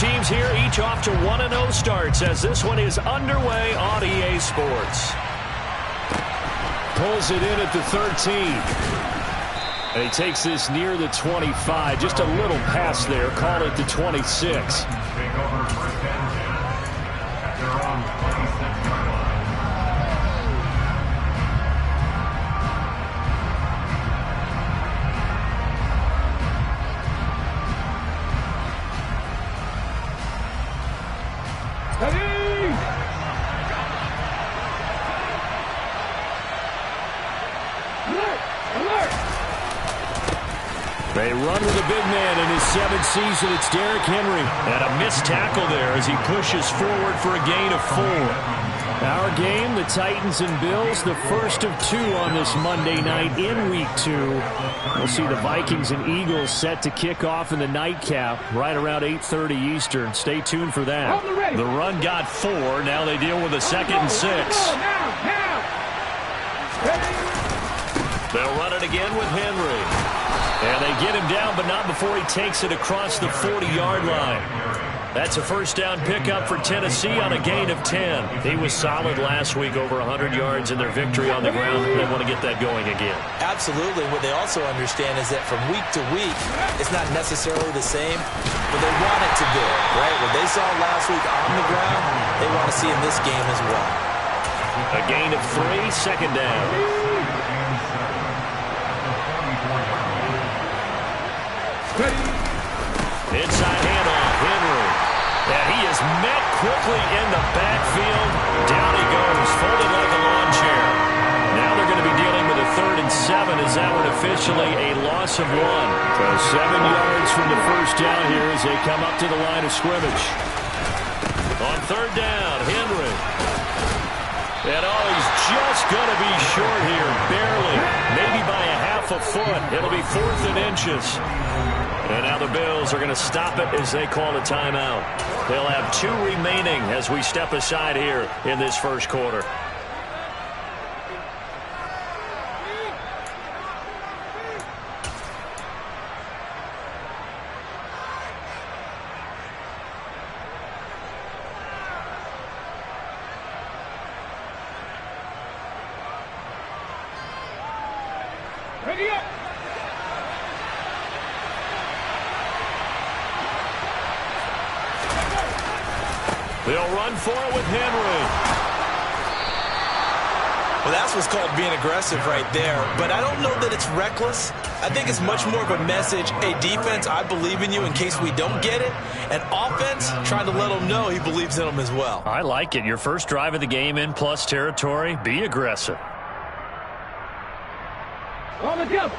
teams here, each off to 1-0 starts as this one is underway on EA Sports. Pulls it in at the 13. And he takes this near the 25. Just a little pass there. Call it the 26. They run with a big man in his 7th season. It's Derrick Henry. And a missed tackle there as he pushes forward for a gain of 4. Our game, the Titans and Bills, the first of 2 on this Monday night in Week 2. We'll see the Vikings and Eagles set to kick off in the nightcap right around 8:30 Eastern. Stay tuned for that. The run got 4. Now they deal with a 2nd and 6. They'll run it again with Henry. And they get him down, but not before he takes it across the 40-yard line. That's a first down pickup for Tennessee on a gain of 10. He was solid last week, over 100 yards in their victory on the ground. They want to get that going again. Absolutely. What they also understand is that from week to week, it's not necessarily the same, but they want it to be, right? What they saw last week on the ground, they want to see in this game as well. A gain of 3, second down. Inside handoff, Henry. And he is met quickly in the backfield. Down he goes, folded like a lawn chair. Now they're going to be dealing with a 3rd and 7 as that one officially a loss of 1. So 7 yards from the first down here as they come up to the line of scrimmage. On 3rd down, Henry. And he's just going to be short here, barely. Maybe by a half a foot. It'll be 4th and inches. And now the Bills are going to stop it as they call a timeout. They'll have 2 remaining as we step aside here in this first quarter. Ready up! They'll run for it with Henry. Well, that's what's called being aggressive right there. But I don't know that it's reckless. I think it's much more of a message. Hey, defense, I believe in you in case we don't get it. And offense, trying to let them know he believes in them as well. I like it. Your first drive of the game in plus territory. Be aggressive. On the jump.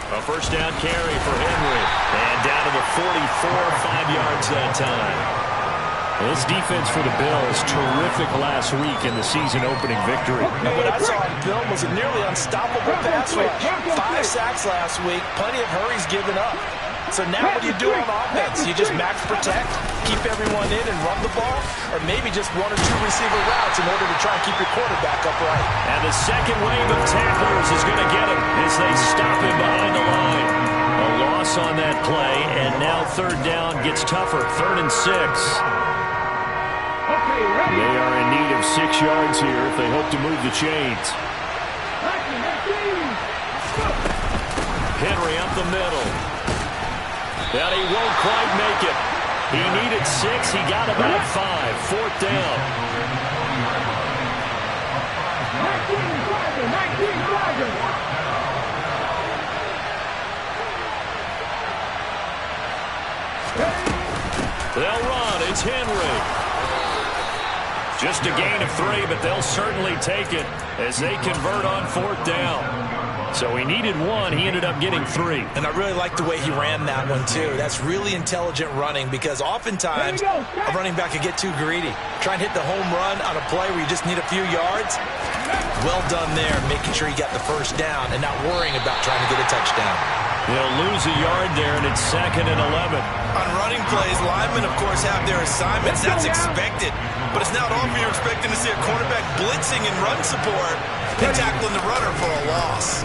A first down carry for Henry. And down to the 44, 5 yards that time. This defense for the Bills, terrific last week in the season-opening victory. And what I saw in Bill was a nearly unstoppable pass rush. 5 sacks last week, plenty of hurries given up. So now what do you do on offense? You just max protect, keep everyone in and run the ball, or maybe just 1 or 2 receiver routes in order to try and keep your quarterback upright. And the second wave of tacklers is going to get him as they stop him behind the line. A loss on that play, and now 3rd down gets tougher. 3rd and 6. They are in need of 6 yards here if they hope to move the chains. Henry up the middle. And he won't quite make it. He needed 6. He got about 5. 4th down. 19 They'll run. It's Henry. Just a gain of 3, but they'll certainly take it as they convert on 4th down. So he needed 1. He ended up getting 3. And I really like the way he ran that one, too. That's really intelligent running because oftentimes a running back can get too greedy. Try and hit the home run on a play where you just need a few yards. Well done there, making sure he got the first down and not worrying about trying to get a touchdown. They'll lose a yard there, and it's 2nd and 11. On running plays, linemen, of course, have their assignments. That's expected. But it's not often you're expecting to see a cornerback blitzing in run support and tackling the runner for a loss.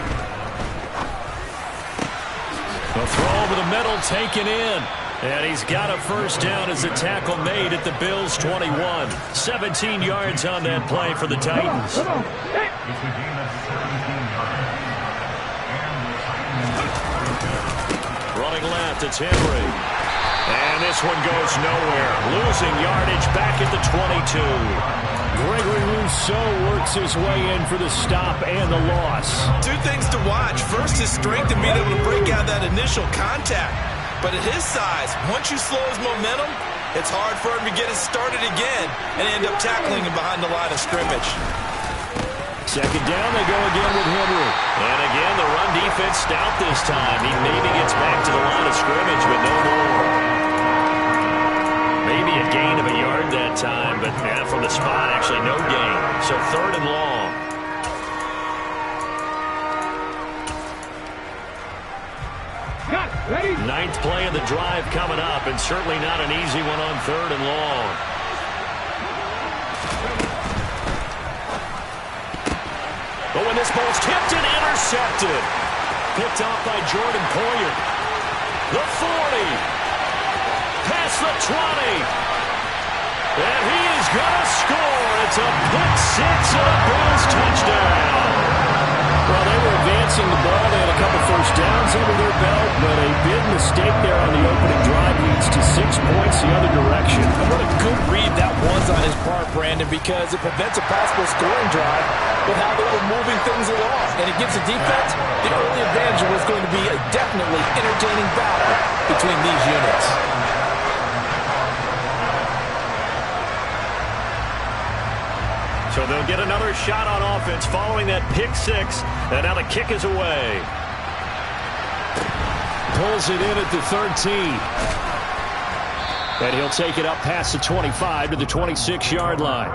The throw over the middle taken in. And he's got a first down as the tackle made at the Bills' 21. 17 yards on that play for the Titans. Running left, it's Henry. And this one goes nowhere. Losing yardage back at the 22. Gregory Rousseau works his way in for the stop and the loss. Two things to watch. First, his strength in being able to break out that initial contact. But at his size, once you slow his momentum, it's hard for him to get it started again and end up tackling him behind the line of scrimmage. Second down, they go again with Henry. And again, the run defense stout this time. He maybe gets back to the line of scrimmage, but no more. Maybe a gain of a yard that time, but from the spot, actually no gain. So third and long. Ninth play of the drive coming up, and certainly not an easy one on third and long. But when this ball's tipped and intercepted. Picked off by Jordan Poyer. The 40. Past the 20. And he is going to score. It's a pick six and a Bills touchdown. Well, they were advancing the ball. They had a couple first downs under their belt, but a big mistake there on the opening drive leads to 6 points the other direction. And what a good read that was on his part, Brandon, because it prevents a possible scoring drive with how they were moving things along. And it gives the defense the early advantage of what's going to be a definitely entertaining battle between these units. So they'll get another shot on offense following that pick six. And now the kick is away. Pulls it in at the 13. And he'll take it up past the 25 to the 26-yard line.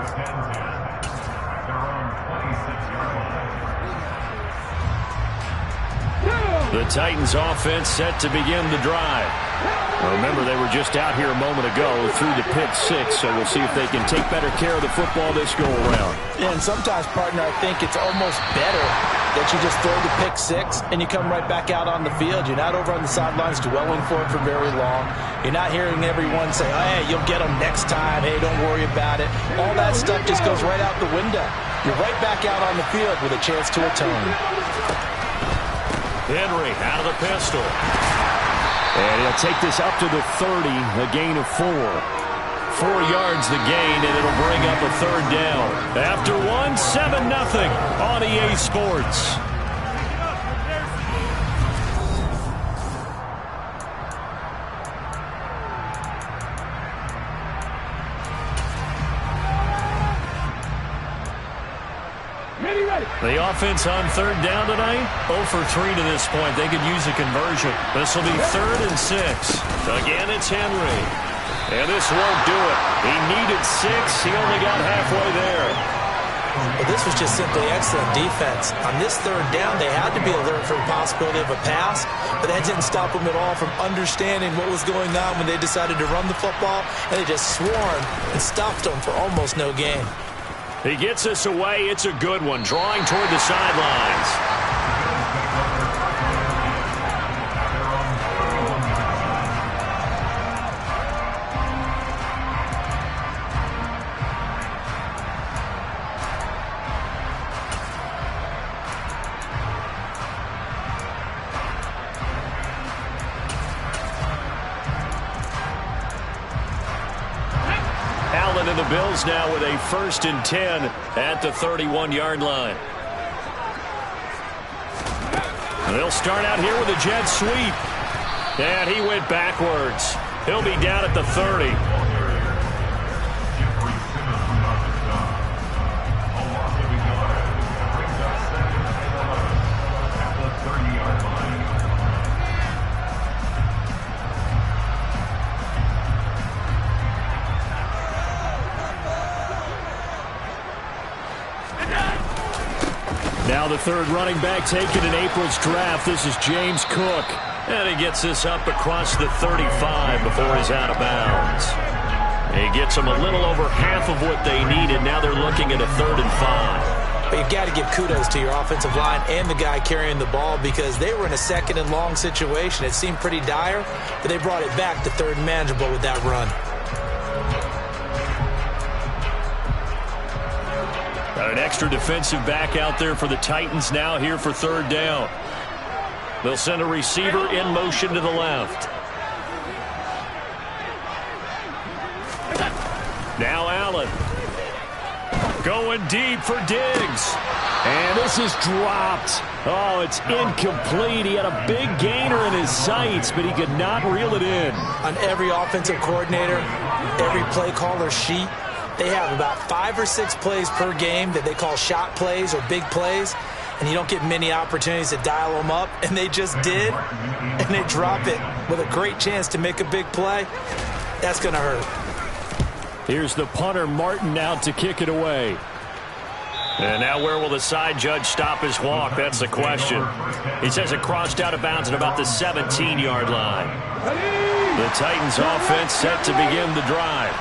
The Titans offense set to begin the drive. Now remember, they were just out here a moment ago through the pick six, so we'll see if they can take better care of the football this go-around. And sometimes, partner, I think it's almost better that you just throw the pick six and you come right back out on the field. You're not over on the sidelines dwelling for it for very long. You're not hearing everyone say, oh, hey, you'll get them next time. Hey, don't worry about it. All that stuff just goes right out the window. You're right back out on the field with a chance to atone. Henry out of the pistol. And he'll take this up to the 30, a gain of 4. 4 yards the gain, and it'll bring up a third down. After 7-0 on EA Sports. The offense on third down tonight, 0 for 3 to this point. They could use a conversion. This will be 3rd and 6. Again, it's Henry. And this won't do it. He needed 6. He only got halfway there. Well, this was just simply excellent defense. On this third down, they had to be alert for the possibility of a pass, but that didn't stop them at all from understanding what was going on when they decided to run the football, and they just swarmed and stopped them for almost no gain. He gets this away. It's a good one. Drawing toward the sidelines. And the Bills now with a 1st and 10 at the 31-yard line. They'll start out here with a jet sweep. And he went backwards. He'll be down at the 30. Now the third running back taken in April's draft. This is James Cook. And he gets this up across the 35 before he's out of bounds. He gets them a little over half of what they needed. Now they're looking at a 3rd and 5. But you've got to give kudos to your offensive line and the guy carrying the ball because they were in a second and long situation. It seemed pretty dire, but they brought it back to third and manageable with that run. Got an extra defensive back out there for the Titans now here for third down. They'll send a receiver in motion to the left. Now Allen. Going deep for Diggs. And this is dropped. Oh, it's incomplete. He had a big gainer in his sights, but he could not reel it in. On every offensive coordinator, every play caller sheet, they have about 5 or 6 plays per game that they call shot plays or big plays, and you don't get many opportunities to dial them up, and they just did, and they drop it with a great chance to make a big play. That's going to hurt. Here's the punter, Martin, out to kick it away. And now where will the side judge stop his walk? That's the question. He says it crossed out of bounds at about the 17-yard line. The Titans offense set to begin the drive.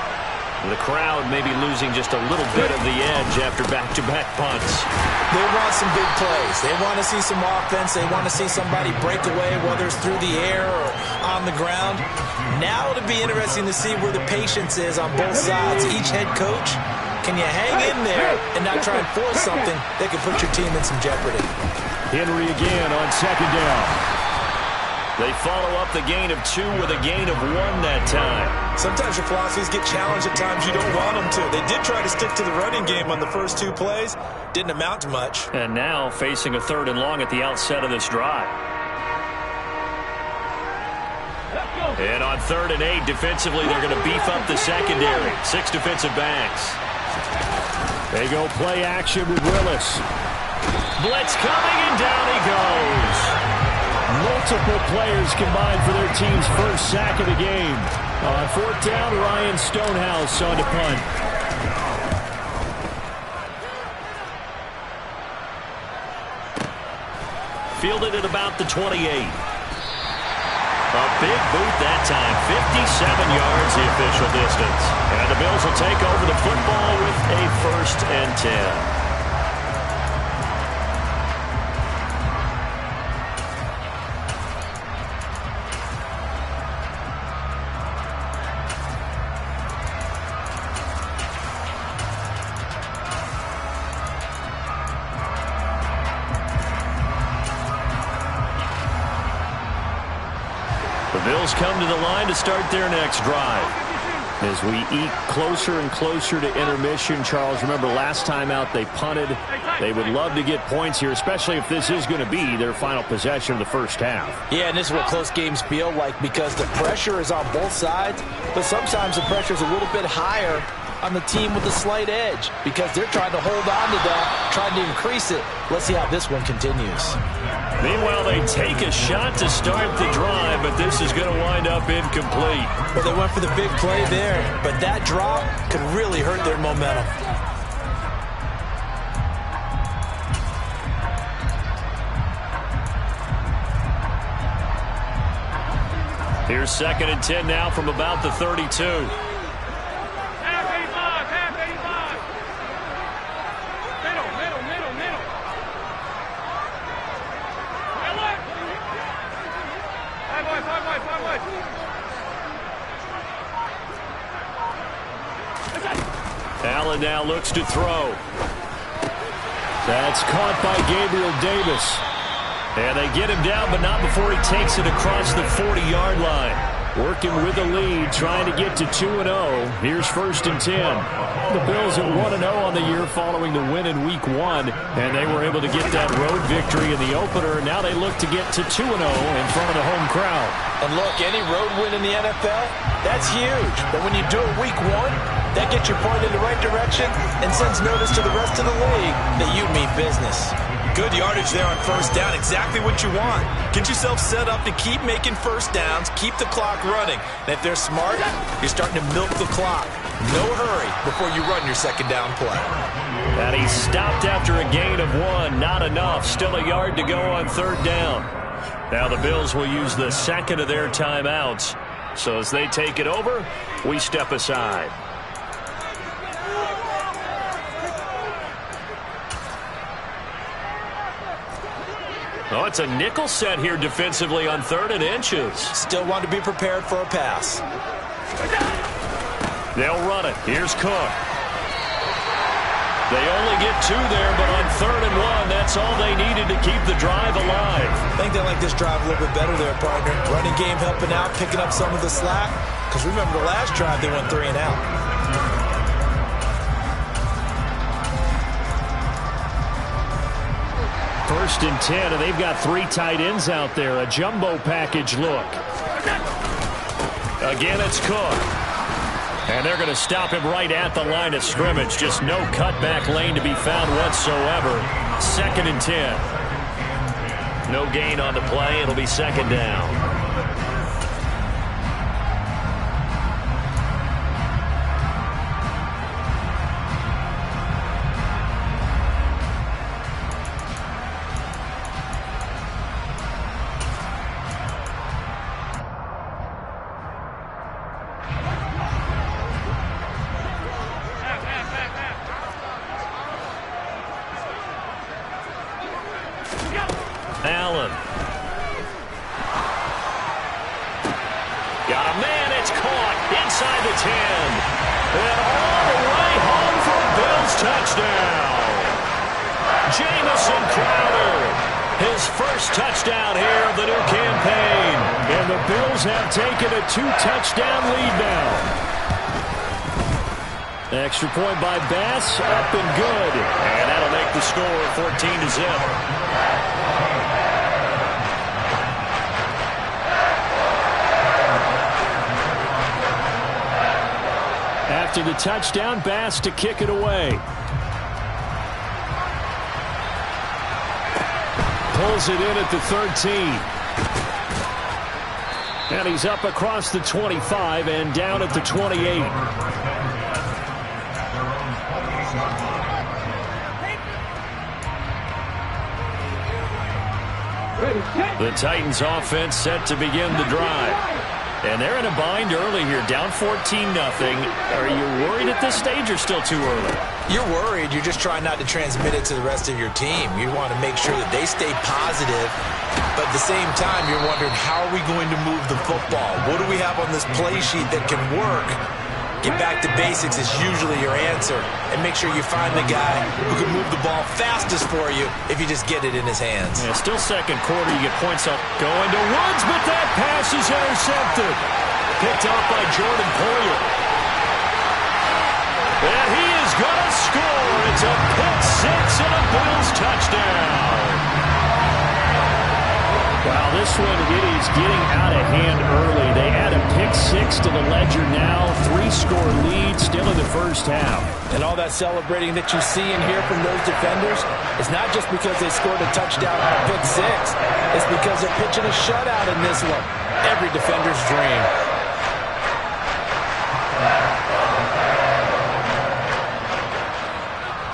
The crowd may be losing just a little bit of the edge after back-to-back punts. They want some big plays. They want to see some offense. They want to see somebody break away, whether it's through the air or on the ground. Now it'll be interesting to see where the patience is on both sides. Each head coach, can you hang in there and not try and force something that could put your team in some jeopardy? Henry again on second down. They follow up the gain of 2 with a gain of 1 that time. Sometimes your philosophies get challenged at times you don't want them to. They did try to stick to the running game on the first 2 plays. Didn't amount to much. And now facing a 3rd and long at the outset of this drive. And on 3rd and 8, defensively, they're going to beef up the secondary. 6 defensive backs. They go play action with Willis. Blitz coming, and down he goes. Multiple players combined for their team's first sack of the game. On 4th down, Ryan Stonehouse on to punt. Fielded at about the 28. A big boot that time, 57 yards the official distance. And the Bills will take over the football with a 1st and 10. The Bills come to the line to start their next drive. As we eke closer and closer to intermission, Charles, remember last time out they punted. They would love to get points here, especially if this is going to be their final possession of the first half. Yeah, and this is what close games feel like because the pressure is on both sides, but sometimes the pressure is a little bit higher on the team with a slight edge because they're trying to hold on to that, trying to increase it. Let's see how this one continues. Meanwhile, they take a shot to start the drive, but this is going to wind up incomplete. Well, they went for the big play there, but that drop could really hurt their momentum. Here's 2nd and 10 now from about the 32. Allen now looks to throw. That's caught by Gabriel Davis. And they get him down, but not before he takes it across the 40-yard line. Working with the lead, trying to get to 2-0. Here's 1st and 10. The Bills at 1-0 on the year following the win in Week 1. And they were able to get that road victory in the opener. Now they look to get to 2-0 in front of the home crowd. And look, any road win in the NFL, that's huge. But when you do it Week 1, that gets your point in the right direction and sends notice to the rest of the league that you mean business. Good yardage there on 1st down. Exactly what you want. Get yourself set up to keep making 1st downs, keep the clock running. And if they're smart, you're starting to milk the clock. No hurry before you run your 2nd down play. And he stopped after a gain of 1. Not enough. Still a yard to go on 3rd down. Now the Bills will use the 2nd of their timeouts. So as they take it over, we step aside. Oh, it's a nickel set here defensively on 3rd and inches. Still want to be prepared for a pass. They'll run it. Here's Cook. They only get 2 there, but on 3rd and 1, that's all they needed to keep the drive alive. I think they like this drive a little bit better there, partner. Running game helping out, picking up some of the slack. Because remember the last drive, they went 3 and out. First and 10, and they've got 3 tight ends out there. A jumbo package look. Again, it's Cook. And they're going to stop him right at the line of scrimmage. Just no cutback lane to be found whatsoever. 2nd and 10. No gain on the play. It'll be 2nd down. Allen. Got a man. It's caught inside the 10. And all the way home for a Bills touchdown. Jamison Crowder. His first touchdown here of the new campaign. And the Bills have taken a 2-touchdown lead now. Extra point by Bass, up and good. And that'll make the score 14-0. After the touchdown, Bass to kick it away. Pulls it in at the 13. And he's up across the 25 and down at the 28. The Titans offense set to begin the drive. And they're in a bind early here, down 14-0. Are you worried at this stage or still too early? You're worried. You're just trying not to transmit it to the rest of your team. You want to make sure that they stay positive. But at the same time, you're wondering, how are we going to move the football? What do we have on this play sheet that can work? Get back to basics is usually your answer. And make sure you find the guy who can move the ball fastest for you if you just get it in his hands. Yeah, still 2nd quarter. You get points up. Going to Woods, but that pass is intercepted. Picked off by Jordan Poyer. And he is going to score. It's a pick 6 and a Bills touchdown. Wow, this one, it is getting out of hand early. They add a pick 6 to the ledger now. 3-score lead still in the first half. And all that celebrating that you see and hear from those defenders, it's not just because they scored a touchdown on a pick 6. It's because they're pitching a shutout in this one. Every defender's dream.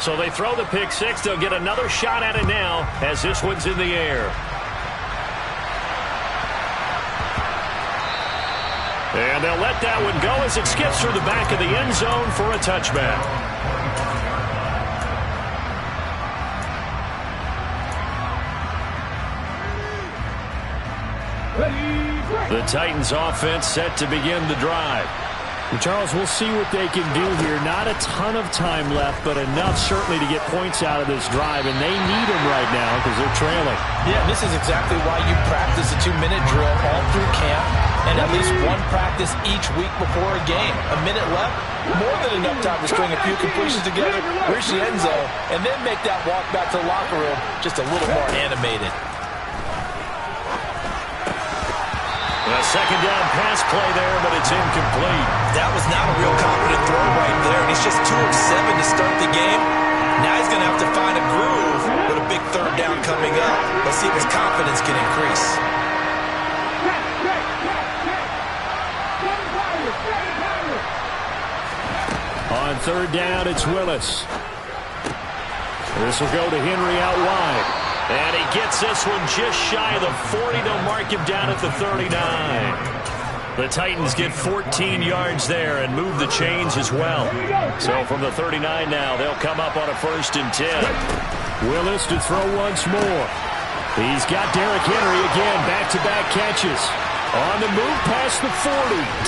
So they throw the pick 6. They'll get another shot at it now as this one's in the air. And they'll let that one go as it skips through the back of the end zone for a touchback. The Titans offense set to begin the drive. And Charles, we'll see what they can do here. Not a ton of time left, but enough certainly to get points out of this drive, and they need them right now because they're trailing. Yeah, this is exactly why you practice a 2-minute drill all through camp and at least one practice each week before a game. A minute left, more than enough time to string a few completions together, reach the end zone, and then make that walk back to the locker room just a little more animated. A 2nd down pass play there, but it's incomplete. That was not a real confident throw right there, and he's just 2 of 7 to start the game. Now he's going to have to find a groove with a big 3rd down coming up. Let's see if his confidence can increase. On 3rd down, it's Willis. This will go to Henry out wide. And he gets this one just shy of the 40. They'll mark him down at the 39. The Titans get 14 yards there and move the chains as well. So from the 39 now, they'll come up on a 1st and 10. Willis to throw once more. He's got Derrick Henry again, back-to-back catches. On the move past the 40,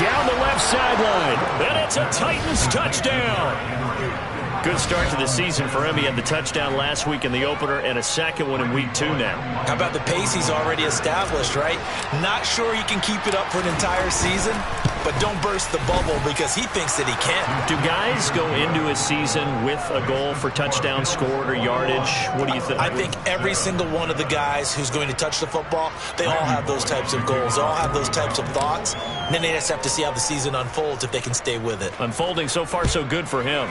down the left sideline. And it's a Titans touchdown. Good start to the season for him. He had the touchdown last week in the opener and a second one in week 2 now. How about the pace he's already established, right? Not sure he can keep it up for an entire season, but don't burst the bubble because he thinks that he can. Do guys go into a season with a goal for touchdown scored or yardage? What do you think? I think every single one of the guys who's going to touch the football, they all have those types of goals. They all have those types of thoughts. And then they just have to see how the season unfolds if they can stay with it. Unfolding so far so good for him.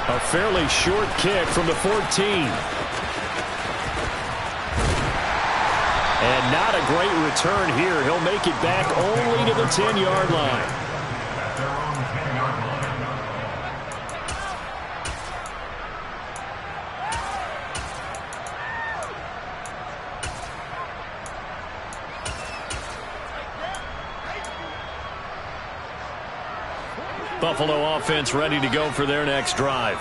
A fairly short kick from the 14. And not a great return here. He'll make it back only to the 10-yard line. Buffalo offense ready to go for their next drive.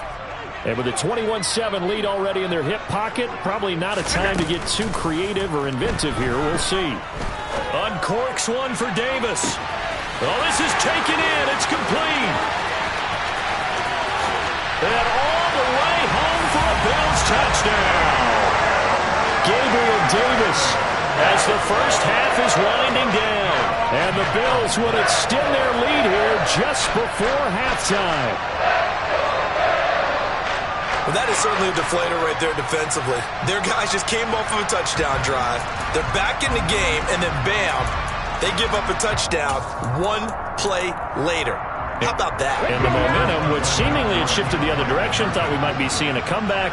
And with a 21-7 lead already in their hip pocket, probably not a time to get too creative or inventive here. We'll see. Uncorks one for Davis. Oh, this is taken in. It's complete. And all the way home for a Bills touchdown. Gabriel Davis as the first half is winding down. And the Bills would extend their lead here just before halftime. Well, that is certainly a deflator right there defensively. Their guys just came off of a touchdown drive. They're back in the game, and then bam, they give up a touchdown one play later. How about that? And the momentum, which seemingly had shifted the other direction, thought we might be seeing a comeback.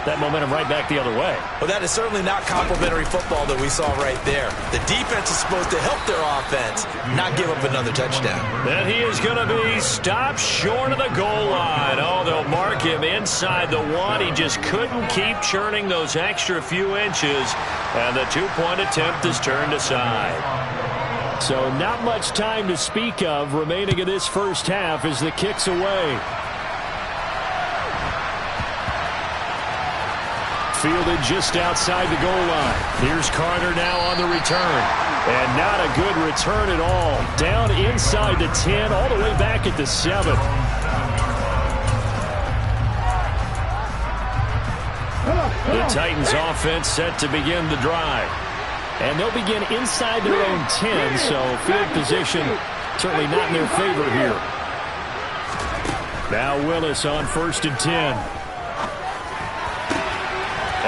That momentum right back the other way. Well, that is certainly not complimentary football that we saw right there. The defense is supposed to help their offense, not give up another touchdown. And he is going to be stopped short of the goal line. Oh, they'll mark him inside the 1. He just couldn't keep churning those extra few inches. And the 2-point attempt is turned aside. So not much time to speak of remaining in this first half as the kick's away. Fielded just outside the goal line. Here's Carter now on the return. And not a good return at all. Down inside the 10, all the way back at the 7. The Titans offense set to begin the drive. And they'll begin inside their own 10, so field position certainly not in their favor here. Now Willis on 1st and 10.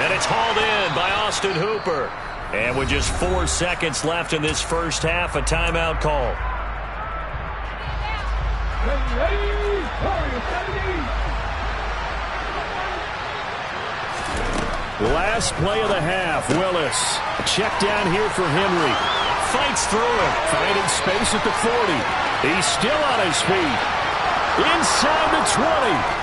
And it's hauled in by Austin Hooper. And with just 4 seconds left in this first half, a timeout call. Last play of the half, Willis. Check down here for Henry. Fights through it, finding space at the 40. He's still on his feet. Inside the 20.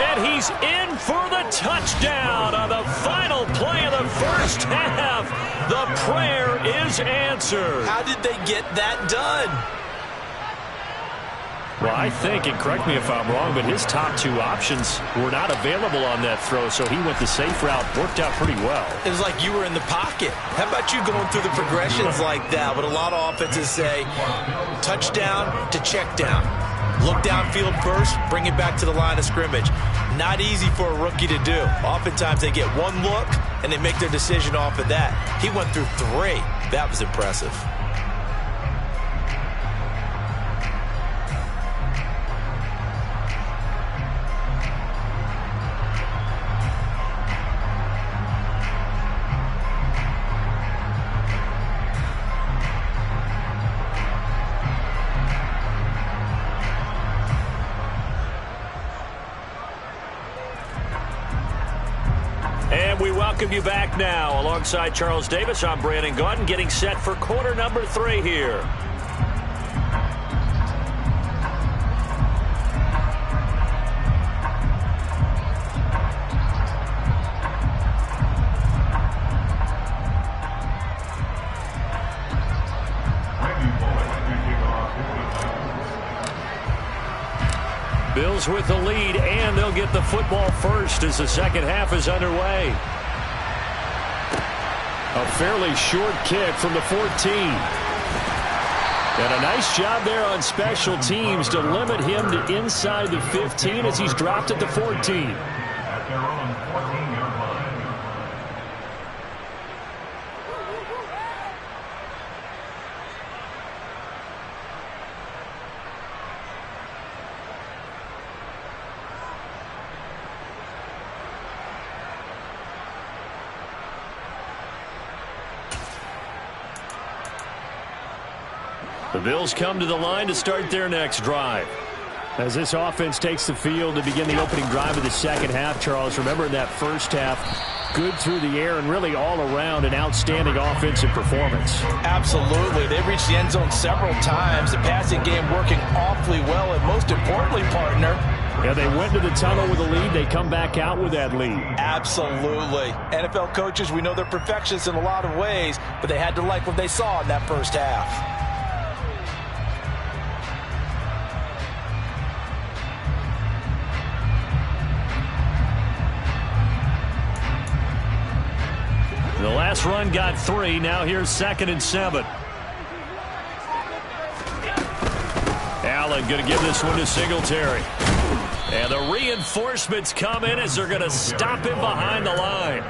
And he's in for the touchdown on the final play of the first half. The prayer is answered. How did they get that done? Well, I think, and correct me if I'm wrong, but his top 2 options were not available on that throw, so he went the safe route, worked out pretty well. It was like you were in the pocket. How about you going through the progressions like that? What a lot of offenses say, touchdown to check down. Look downfield first, bring it back to the line of scrimmage. Not easy for a rookie to do. Oftentimes they get one look, and they make their decision off of that. He went through 3. That was impressive. Welcome you back now. Alongside Charles Davis, I'm Brandon Gaudin, getting set for quarter number 3 here. Bills with the lead, and they'll get the football first as the second half is underway. A fairly short kick from the 14. And a nice job there on special teams to limit him to inside the 15 as he's dropped at the 14. The Bills come to the line to start their next drive. As this offense takes the field to begin the opening drive of the second half, Charles, remember in that first half, good through the air and really all around an outstanding offensive performance. Absolutely. They've reached the end zone several times. The passing game working awfully well, and most importantly, partner, yeah, they went to the tunnel with a lead. They come back out with that lead. Absolutely. NFL coaches, we know they're perfectionists in a lot of ways, but they had to like what they saw in that first half. The last run got 3. Now here's 2nd and 7. Allen going to give this one to Singletary. And the reinforcements come in as they're going to stop him behind the line.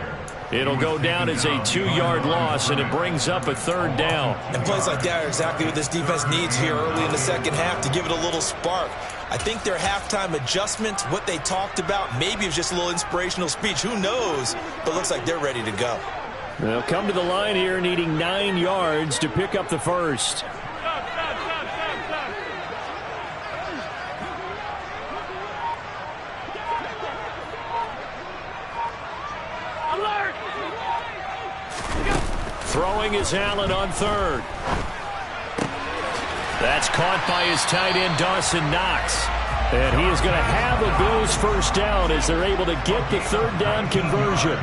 It'll go down as a 2-yard loss, and it brings up a 3rd down. And plays like that are exactly what this defense needs here early in the second half to give it a little spark. I think their halftime adjustments, what they talked about, maybe it was just a little inspirational speech. Who knows? But looks like they're ready to go. They'll come to the line here needing 9 yards to pick up the first. Alert! Throwing is Allen on 3rd. That's caught by his tight end, Dawson Knox. And he is going to have a Bills first down as they're able to get the 3rd down conversion.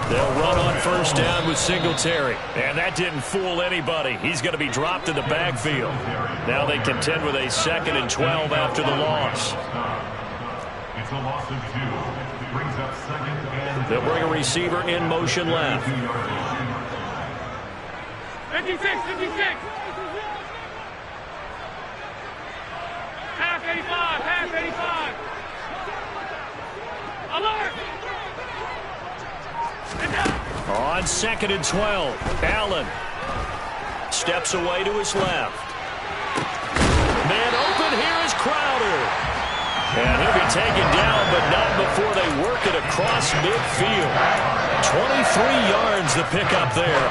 They'll run on first down with Singletary. And that didn't fool anybody. He's going to be dropped in the backfield. Now they contend with a 2nd and 12 after the loss. It's a loss of 2. Brings up 2nd and... They'll bring a receiver in motion left. 56, 56. Half 85, half 85. Alert! On 2nd and 12, Allen steps away to his left. Man open, here is Crowder. And he'll be taken down, but not before they work it across midfield. 23 yards the pickup there.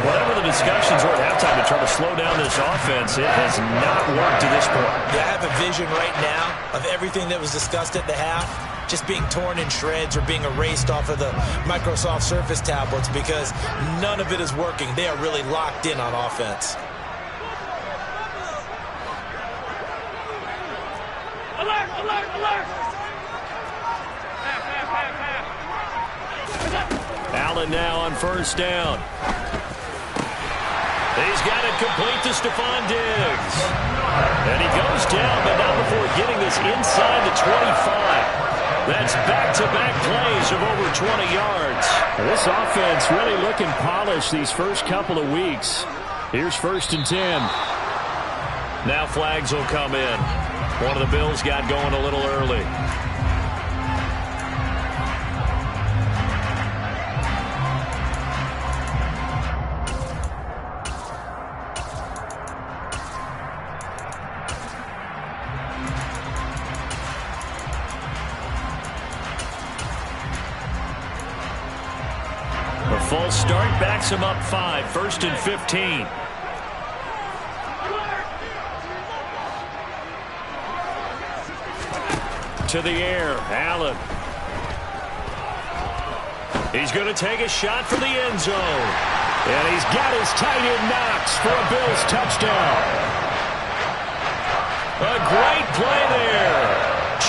Whatever the discussions were at halftime to try to slow down this offense, it has not worked to this point. Yeah, I have a vision right now of everything that was discussed at the half just being torn in shreds or being erased off of the Microsoft Surface tablets because none of it is working. They are really locked in on offense. Alert, alert, alert! Half, half, half, half. Allen now on first down. He's got it complete to Stephon Diggs. And he goes down, but not before getting this inside the 25. That's back-to-back plays of over 20 yards. This offense really looking polished these first couple of weeks. Here's 1st and 10. Now flags will come in. One of the Bills got going a little early. A full start backs him up 5. 1st and 15. To the air, Allen. He's going to take a shot for the end zone. And he's got his tight end Knox for a Bills touchdown. A great play there.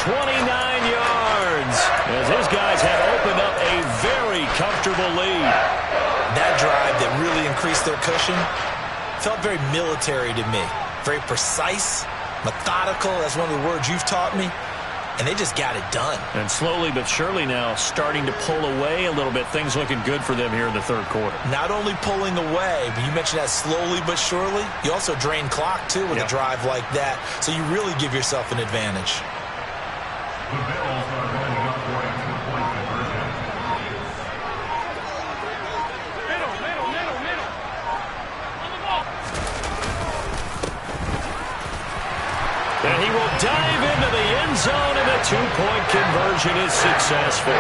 29 yards as his guys had opened up a very comfortable lead. That drive that really increased their cushion felt very military to me. Very precise, Methodical, that's one of the words you've taught me. And they just got it done. And slowly but surely now starting to pull away a little bit. Things looking good for them here in the third quarter. Not only pulling away, but you mentioned that slowly but surely. You also drain clock, too, with a drive like that. So you really give yourself an advantage. The Bills are going up for a two-point conversion. Middle. On the ball. And he will dive into the end zone, and the two-point conversion is successful.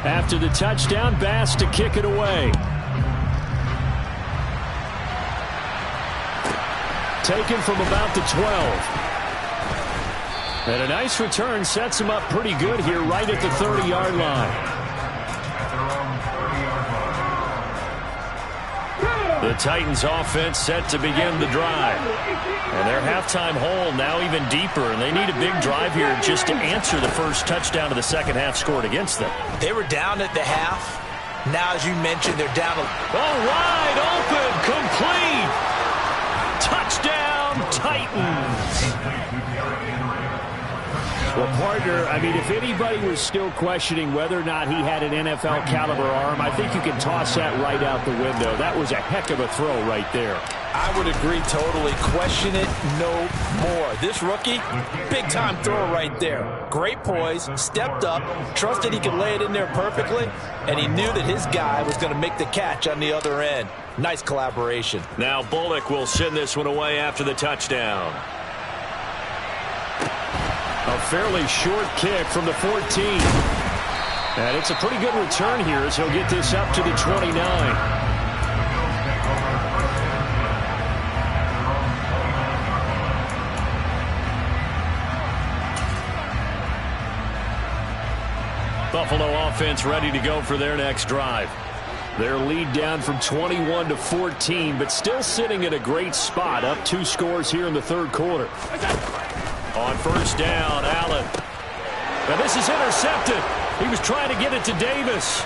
After the touchdown, Bass to kick it away. Taken from about the 12. And a nice return sets him up pretty good here right at the 30-yard line. The Titans offense set to begin the drive. And their halftime hole now even deeper, and they need a big drive here just to answer the first touchdown of the second half scored against them. They were down at the half. Now, as you mentioned, they're down. Wide open, complete. Touchdown, Titans. Well, partner, I mean, if anybody was still questioning whether or not he had an NFL caliber arm, I think you can toss that right out the window. That was a heck of a throw right there. I would agree totally. Question it no more. This rookie, big-time throw right there. Great poise, stepped up, trusted he could lay it in there perfectly, and he knew that his guy was going to make the catch on the other end. Nice collaboration. Now Bullock will send this one away after the touchdown. A fairly short kick from the 14. And it's a pretty good return here as he'll get this up to the 29. Buffalo offense ready to go for their next drive. Their lead down from 21 to 14, but still sitting at a great spot, up 2 scores here in the third quarter. On first down, Allen. And this is intercepted. He was trying to get it to Davis.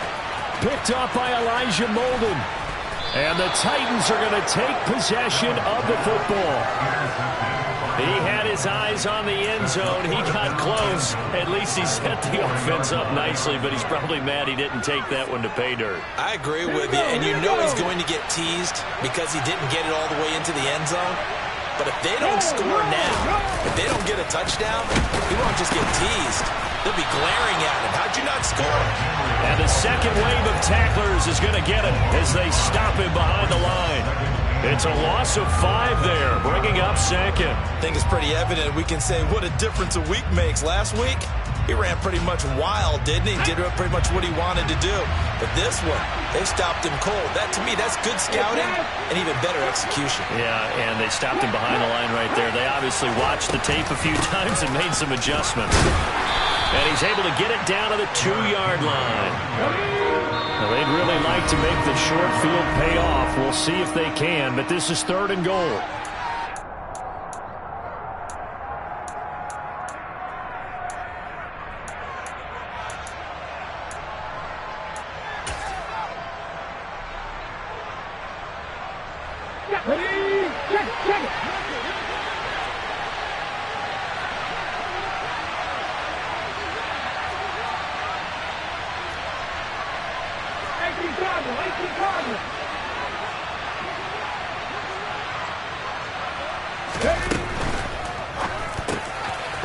Picked up by Elijah Molden. And the Titans are going to take possession of the football. He had his eyes on the end zone. He got close. At least he set the offense up nicely, but he's probably mad he didn't take that one to pay dirt. I agree with you, and you know he's going to get teased because he didn't get it all the way into the end zone. But if they don't score now, if they don't get a touchdown, he won't just get teased. They'll be glaring at him. How'd you not score? And the second wave of tacklers is going to get him as they stop him behind the line. It's a loss of 5 there, bringing up second. I think it's pretty evident. We can say what a difference a week makes. Last week, he ran pretty much wild, didn't he? Did pretty much what he wanted to do. But this one, they stopped him cold. That, to me, that's good scouting and even better execution. Yeah, and they stopped him behind the line right there. They obviously watched the tape a few times and made some adjustments. And he's able to get it down to the 2-yard line. Well, they'd really like to make the short field pay off. We'll see if they can, but this is 3rd and goal.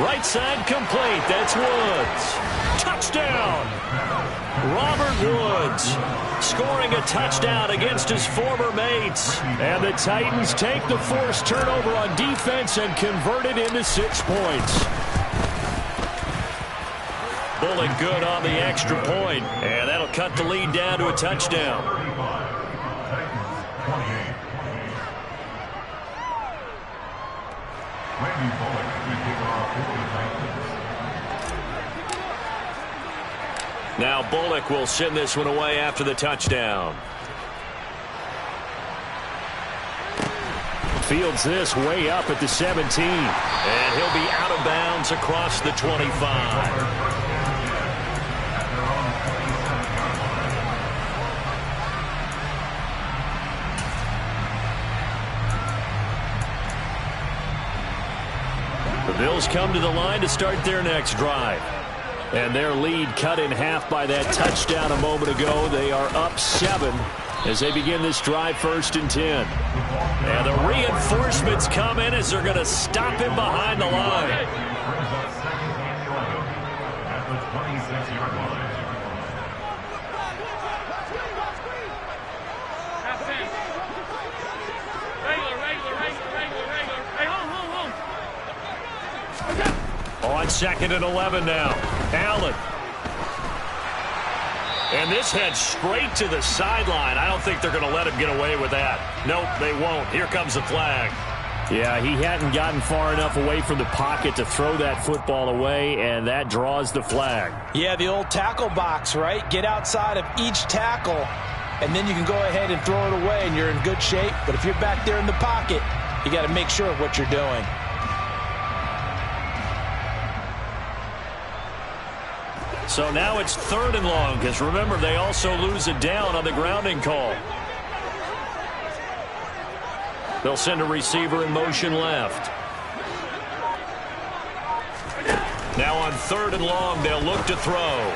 Right side complete. That's Woods. Touchdown. Robert Woods scoring a touchdown against his former mates. And the Titans take the forced turnover on defense and convert it into 6 points. Bullock good on the extra point, and that'll cut the lead down to a touchdown. Randy Bullock is the kickoff for the Titans. Now Bullock will send this one away after the touchdown. Fields this way up at the 17. And he'll be out of bounds across the 25. The Bills come to the line to start their next drive. And their lead cut in half by that touchdown a moment ago. They are up 7 as they begin this drive, 1st and 10. And the reinforcements come in as they're going to stop him behind the line. Brings up 2nd and 11 at the 26-yard line. On 2nd and 11 now. Allen. And this heads straight to the sideline. I don't think they're going to let him get away with that. Nope, they won't. Here comes the flag. Yeah, he hadn't gotten far enough away from the pocket to throw that football away, and that draws the flag. Yeah, the old tackle box, right? Get outside of each tackle, and then you can go ahead and throw it away, and you're in good shape. But if you're back there in the pocket, you got to make sure of what you're doing. So now it's 3rd and long, because remember, they also lose it down on the grounding call. They'll send a receiver in motion left. Now on 3rd and long, they'll look to throw.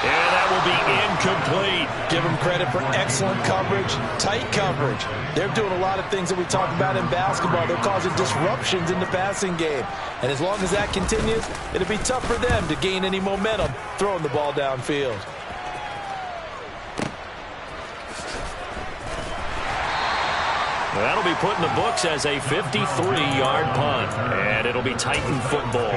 And that will be incomplete. Give them credit for excellent coverage, tight coverage. They're doing a lot of things that we talk about in basketball. They're causing disruptions in the passing game. And as long as that continues, it'll be tough for them to gain any momentum throwing the ball downfield. That'll be put in the books as a 53-yard punt. And it'll be Titan football.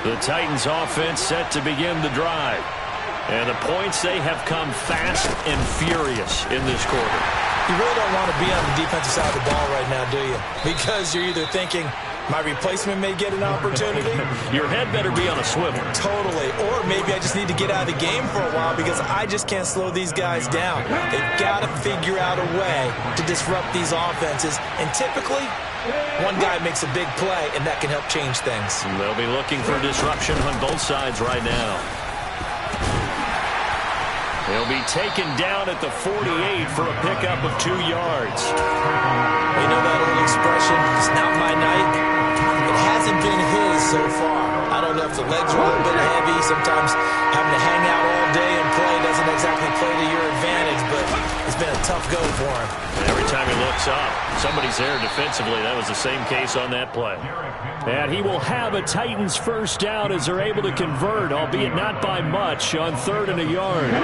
The Titans offense set to begin the drive. And the points, they have come fast and furious in this quarter. You really don't want to be on the defensive side of the ball right now, do you? Because you're either thinking, my replacement may get an opportunity. Your head better be on a swivel. Totally. Or maybe I just need to get out of the game for a while because I just can't slow these guys down. They've got to figure out a way to disrupt these offenses. And typically, one guy makes a big play, and that can help change things. And they'll be looking for disruption on both sides right now. He'll be taken down at the 48 for a pickup of 2 yards. You know that old expression, it's not my night? It hasn't been his so far. I don't know if the legs are a little bit heavy. Sometimes having to hang out all day and play doesn't exactly play to your advantage, but it's been a tough go for him. Every time he looks up, somebody's there defensively. That was the same case on that play. And he will have a Titans first down as they're able to convert, albeit not by much, on 3rd and a yard.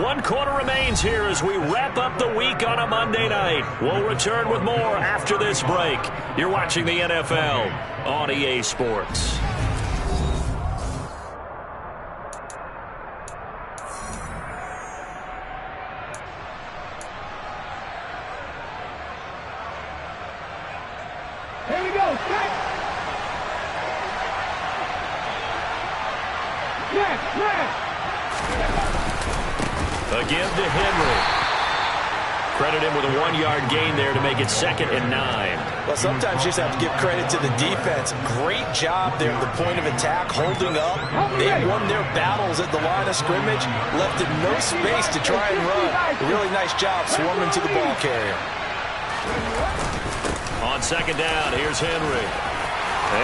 1 quarter remains here as we wrap up the week on a Monday night. We'll return with more after this break. You're watching the NFL on EA Sports. Here we go. Again to Henry. Credit him with a 1-yard gain there to make it 2nd and 9. Well, sometimes you just have to give credit to the defense. Great job there at the point of attack, holding up. They won their battles at the line of scrimmage, left them no space to try and run. A really nice job swarming to the ball carrier. On 2nd down, here's Henry.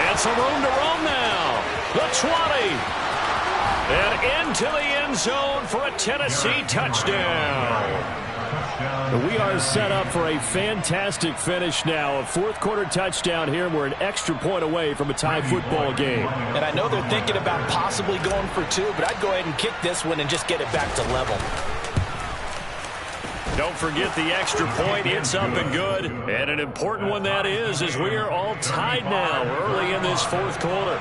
And some room to roam now. The 20. And into the end zone for a Tennessee touchdown. We are set up for a fantastic finish now. A 4th quarter touchdown here. We're an extra point away from a tie football game. And I know they're thinking about possibly going for 2, but I'd go ahead and kick this one and just get it back to level. Don't forget the extra point. It's up and good. And an important one that is, as we are all tied now early in this 4th quarter.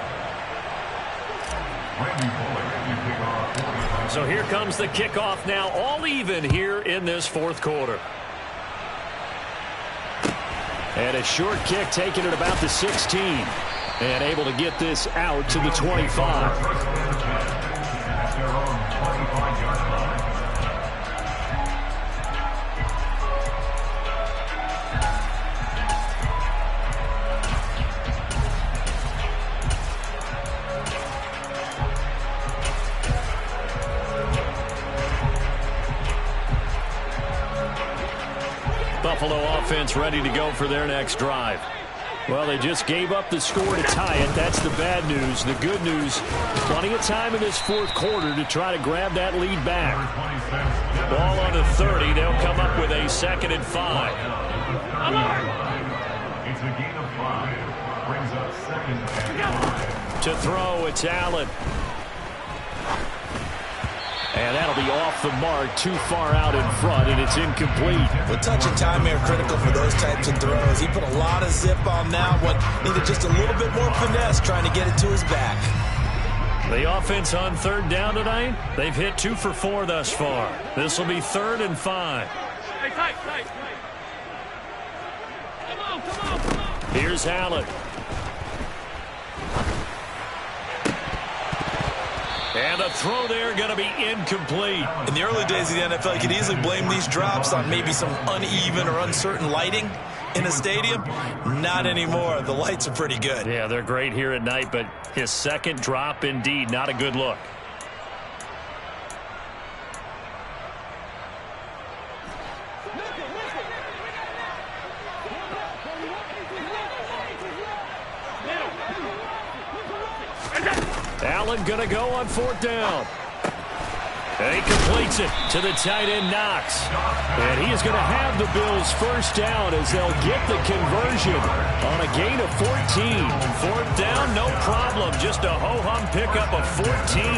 So here comes the kickoff now, all even here in this 4th quarter. And a short kick taken at about the 16. And able to get this out to the 25. At their own 25-yard line. Buffalo offense ready to go for their next drive. Well, they just gave up the score to tie it. That's the bad news. The good news, plenty of time in this fourth quarter to try to grab that lead back. Ball on the 30. They'll come up with a 2nd and 5. It's a gain of 5. Brings up 2nd and 5. To throw, it's Allen. And that'll be off the mark, too far out in front, and it's incomplete. Well, touch and time are critical for those types of throws. He put a lot of zip on that one. Needed just a little bit more finesse trying to get it to his back. The offense on 3rd down tonight, they've hit 2 for 4 thus far. This will be 3rd and 5. Hey, tight. Come on. Here's Allen. And the throw there going to be incomplete. In the early days of the NFL, you could easily blame these drops on maybe some uneven or uncertain lighting in a stadium. Not anymore. The lights are pretty good. Yeah, they're great here at night, but his 2nd drop, indeed, not a good look. Allen going to go on 4th down. And he completes it to the tight end, Knox. And he is going to have the Bills' 1st down as they'll get the conversion on a gain of 14. 4th down, no problem. Just a ho-hum pickup of 14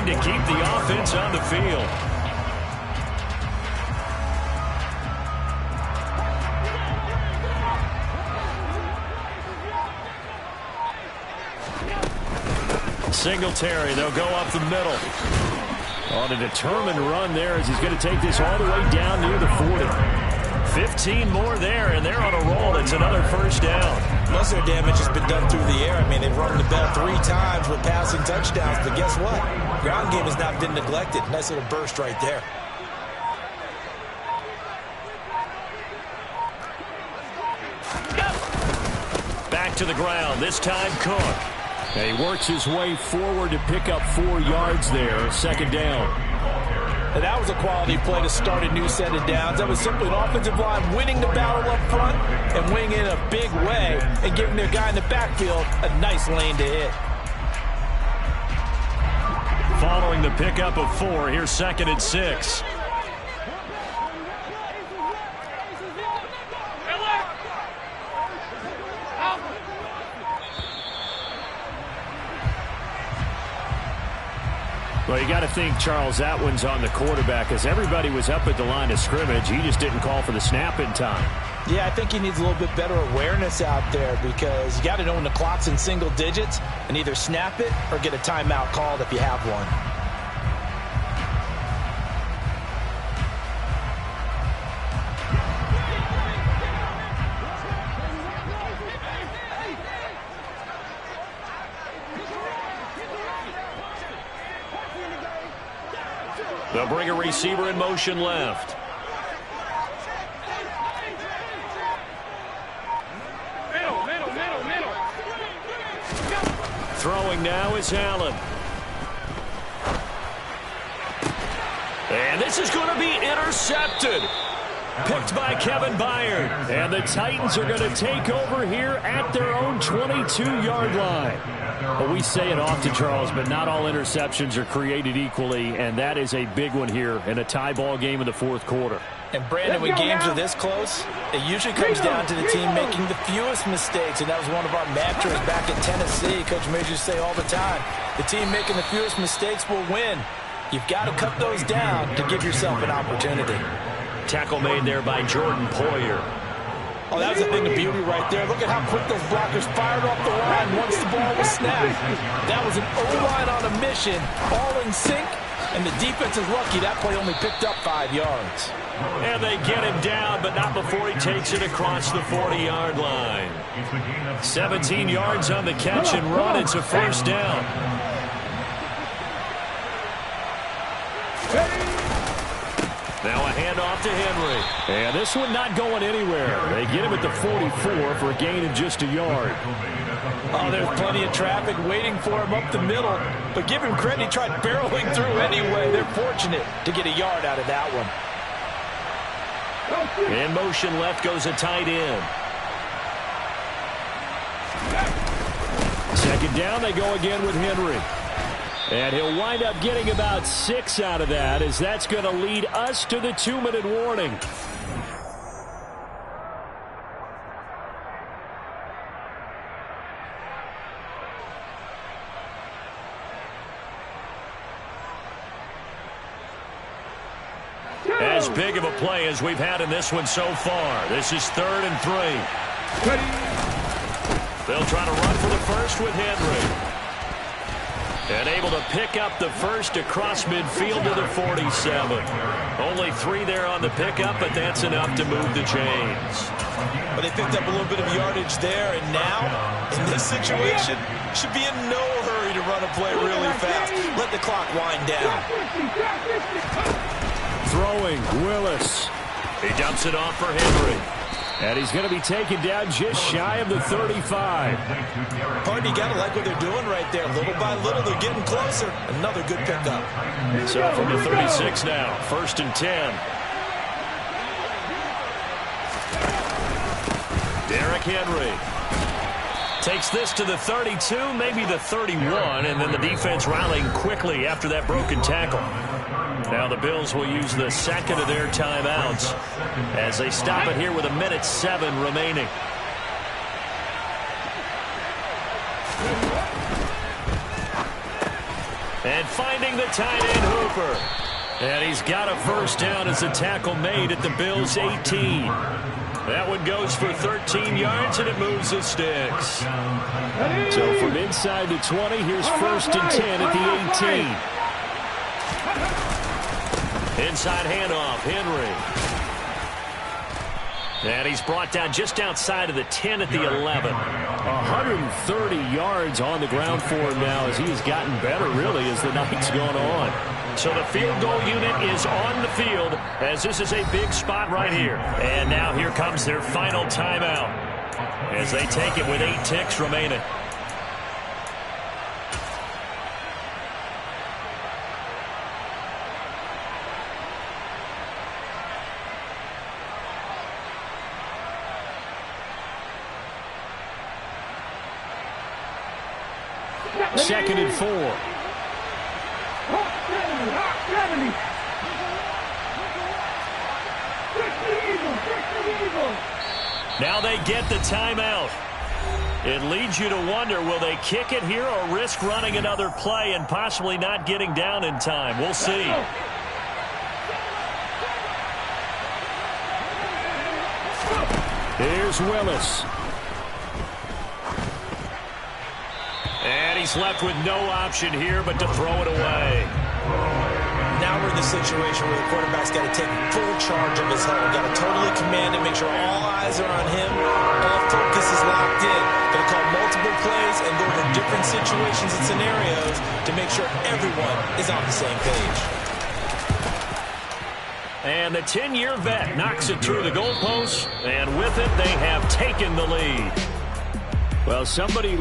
to keep the offense on the field. Singletary, they'll go up the middle. On a determined run there as he's going to take this all the way down near the 40. 15 more there, and they're on a roll. It's another 1st down. Most of their damage has been done through the air. I mean, they've rung the bell 3 times with passing touchdowns, but guess what? Ground game has not been neglected. Nice little burst right there. Back to the ground, this time Cook. And he works his way forward to pick up 4 yards there, 2nd down. And that was a quality play to start a new set of downs. That was simply an offensive line winning the battle up front and winning in a big way and giving their guy in the backfield a nice lane to hit. Following the pickup of 4, here's 2nd and 6. Well, you got to think, Charles, that one's on the quarterback as everybody was up at the line of scrimmage. He just didn't call for the snap in time. Yeah, I think he needs a little bit better awareness out there because you got to know when the clock's in single digits and either snap it or get a timeout called if you have one. They'll bring a receiver in motion left. Middle. Throwing now is Allen. And this is going to be intercepted. Picked by Kevin Byard. And the Titans are going to take over here at their own 22-yard line. Well, we say it often, Charles, but not all interceptions are created equally, and that is a big one here in a tie ball game in the 4th quarter. And Brandon, when games are this close, it usually comes down to the team making the fewest mistakes, and that was one of our mantras back in Tennessee. Coach Majors used to say all the time, the team making the fewest mistakes will win. You've got to cut those down to give yourself an opportunity. Tackle made there by Jordan Poyer. Oh, that was a thing of beauty right there. Look at how quick those blockers fired off the line once the ball was snapped. That was an O-line on a mission, all in sync, And the defense is lucky that play only picked up 5 yards. And they get him down, but not before he takes it across the 40-yard line. 17 yards on the catch and run. It's a first down. Now a handoff to Henry. And this one not going anywhere. They get him at the 44 for a gain of just a yard. Oh, there's plenty of traffic waiting for him up the middle. But give him credit, he tried barreling through anyway. They're fortunate to get a yard out of that one. In motion left goes a tight end. Second down, they go again with Henry. And he'll wind up getting about 6 out of that, as that's going to lead us to the 2-minute warning. As big of a play as we've had in this one so far. This is 3rd and 3. They'll try to run for the first with Henry. And able to pick up the first across midfield to the 47. Only 3 there on the pickup, but that's enough to move the chains. But they picked up a little bit of yardage there, and now, in this situation, should be in no hurry to run a play really fast. Let the clock wind down. Throwing, Willis. He dumps it off for Henry. And he's going to be taken down just shy of the 35. Pardon, you got to like what they're doing right there. Little by little, they're getting closer. Another good pickup. So from the 36 now, 1st and 10. Derrick Henry takes this to the 32, maybe the 31, and then the defense rallying quickly after that broken tackle. Now the Bills will use the second of their timeouts as they stop it here with 1:07 remaining. And finding the tight end Hooper. And he's got a first down as a tackle made at the Bills' 18. That one goes for 13 yards, and it moves the sticks. So from inside the 20, here's 1st and 10 at the 18. Inside handoff, Henry. And he's brought down just outside of the 10 at the 11. 130 yards on the ground for him now, as he has gotten better, really, as the night's gone on. So the field goal unit is on the field, as this is a big spot right here. And now here comes their final timeout as they take it with 8 ticks remaining. Second and 4. Now they get the timeout. It leads you to wonder, will they kick it here or risk running another play and possibly not getting down in time? We'll see. Here's Willis. And he's left with no option here but to throw it away. Now we're in the situation where the quarterback's got to take full charge of his huddle. Got to totally command it, make sure all eyes are on him. All focus is locked in. Going to call multiple plays and go over different situations and scenarios to make sure everyone is on the same page. And the 10-year vet knocks it through the goalpost, and with it they have taken the lead. Well, somebody